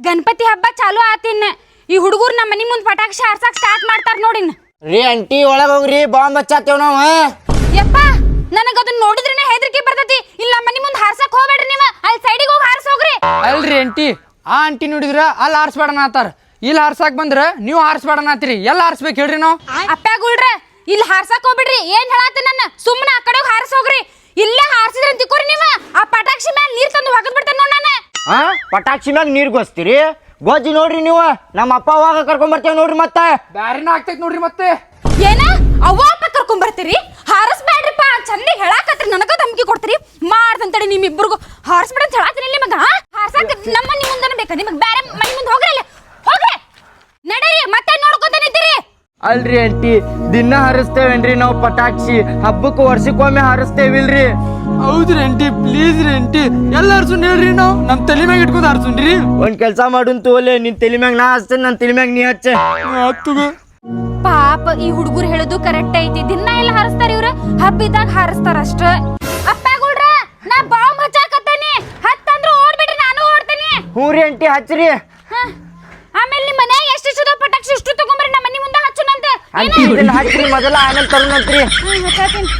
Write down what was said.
ಗಣಪತಿ ಹಬ್ಬ ಚಾಲು ಆತಿನ್ ಈ ಹುಡುಗರು ನಮ್ಮ ಮನಿ ಮುಂದ್ ಪಟಾಕ್ಷಿ ಹಾರ್ಸಕ್ ಸ್ಟಾರ್ಟ್ ಮಾಡ್ತಾರ ನೋಡಿನ್ ರೀ ಆಂಟಿ ಒಳಗ ಹೋಗ್ರಿ ಬಾಂಬ್ ಹಚ್ಚಾತೇವ್ ನಾವ್ ಯಪ್ಪ ನನಗ ಅದನ್ನ ನೋಡಿದ್ರೇನೆ ಹೆದರಿಕೆ ಬರ್ತೈತಿ ಇಲ್ಲ ನಮ್ಮ ಮನಿ ಮುಂದ್ ಹಾರ್ಸಕ್ ಹೋಗ್ಬೇಡ್ರಿ ನೀವ ಅಲ್ಲಿ ಸೈಡಿಗೆ ಹೋಗಿ ಹಾರ್ಸ ಹೋಗ್ರಿ ಅಲ್ರಿ ಆಂಟಿ ಆ ಆಂಟಿ ನೋಡಿದ್ರ ಅಲ್ಲಿ ಹಾರಿಸ್ಬೇಡನ ಆತಾರ ಇಲ್ಲಿ ಹಾರ್ಸಾಕ್ ಬಂದ್ರ ನೀವು ಹಾರಿಸ್ಬೇಡನ ಆತಿರಿ ಎಲ್ಲ ಹಾರಿಸ್ಬೇಕು ಹೇಳ್ರಿ ನಾವು ಅಪ್ಪಾಗುಳ್ರ ಇಲ್ಲಿ ಹಾರ್ಸಕ್ ಹೋಗ್ಬಿಡ್ರಿ ಏನ್ ಹೇಳಾತ ನನ್ನ ಸುಮ್ಮನೆ ಆ ಕಡೆ ಹಾರ್ಸ ಹೋಗ್ರಿ ಇಲ್ಲೇ ಹಾರ್ಸಿದ್ರ ತಿಕ್ಕೋರಿ ನೀವ ಆ ಪಟಾಕ್ಷಿ ಮ್ಯಾಲ ನೀರ್ ತಂದು ಹೊಗದ್ ಬಿಡ್ತೇನೆ ನೋಡ್ ನಾನು ಪಟಾಕ್ಷಿ ಮ್ಯಾಗ ನೀರ್ ಗೊಸ್ತೀರಿ ಗೊಜ್ಜಿ ನೋಡ್ರಿ ನೀವು ನಮ್ಮ ಅಪ್ಪ ಅವಾಗ ಕರ್ಕೊಂಡ್ ಬರ್ತೇವ್ ನೋಡ್ರಿ ಮತ್ತೆ ಬ್ಯಾರಿನ ಆಗ್ತೈತಿ ನೋಡ್ರಿ ಮತ್ತೆ ಏನ ಅವ್ವ ಅಪ್ಪ ಕರ್ಕೊಂಡ್ ಬರ್ತೀರಿ ಹಾರಿಸ್ಬೇಡ್ರಿಪ್ಪ ಚಂದಿಗೆ ಹೇಳಾಕತ್ರಿ ನನಗ ಧಮಕಿ ಕೊಡ್ತೀರಿ ಮಾಡ್ದಂತಡಿ ನಿಮ್ಮಿಬ್ಬರಿಗೂ ಹಾರಿಸ್ಬೇಡ ಅಂತ ಹೇಳಾತೀನಿ ನಿಮಗ ಹಾರ್ಸಕ್ ನಮ್ಮ ಮನಿ ಮುಂದನ ಬೇಕಾ ನಿಮಗ್ ಬೇರೆ ಮನಿ ಮುಂದೆ ಹೋಗ್ರಿ ಅಲ್ಲಿ ಹೋಗ್ರಿ ನಡೀರಿ ಮತ್ತೆ ನೋಡ್ಕೊಂತ ನಿಂತೀರಿ ಅಲ್ರಿ ಆಂಟಿ ದಿನ ಹಾರಿಸ್ತೇವೇನ್ರಿ ನಾವು ಪಟಾಕ್ಷಿ ಹಬ್ಬಕ್ಕೆ ವರ್ಷಕ್ಕೊಮ್ಮೆ ಹಾರಿಸ್ತೇವಿಲ್ರಿ ಹೌದ್ರಿ ಆಂಟಿ ಪ್ಲೀಸ್ ರೀ ಆಂಟಿ ಎಲ್ಲ ಹಾರ್ಸುನ್ ಹೇಳ್ರಿ ನಾವು ನಮ್ ತಲೆ ಮ್ಯಾಗ ಇಟ್ಕೊಂಡ್ ಹಾರ್ಸುನ್ರಿ ಒಂದ್ ಕೆಲ್ಸ ಮಾಡುನ್ ತೋಲೆ ನಿನ್ ತಲೆ ಮ್ಯಾಗ ನಾ ಹಚ್ತೇನೆ ನನ್ ತಲೆ ಮ್ಯಾಗ ನೀ ಹಚ್ಚ ಪಾಪ ಈ ಹುಡುಗರು ಹೇಳೋದು ಕರೆಕ್ಟ್ ಐತಿ ದಿನ ಎಲ್ಲ ಹಾರಿಸ್ತಾರ ಇವ್ರ ಹಬ್ಬಿದಾಗ ಹಾರಿಸ್ತಾರ ಅಷ್ಟ ಅಪ್ಪಗುಳ್ರ ನಾ ಬಾಂಬ್ ಹಚ್ಚಾಕತ್ತಾನಿ ಹತ್ತಂದ್ರ ಓಡ್ಬಿಡ್ರಿ ನಾನು ಓಡ್ತೀನಿ ಹ್ಞೂ ರೀ ಆಂಟಿ ಹಚ್ಚ್ರಿ ಆಮೇಲೆ ನಿಮ್ಮ ಮನ್ಯಾಗ ಎಷ್ಟಿಷ್ಟದ ಪಟಾಕ್ಷಿ ಇಷ್ಟು ತಗೊಂಬರ್ರಿ ನಮ್ಮ ಮನಿ ಮುಂದೆ ಹಚ್ಚುನಂತೆ ಆಂಟಿ ಇದನ್ನ ಹಚ್ಚ್ರಿ ಮೊದಲ ಆಮೇಲೆ ತರುಣಂತ್ರಿ ಹಚ್ಚಾತೀನಿ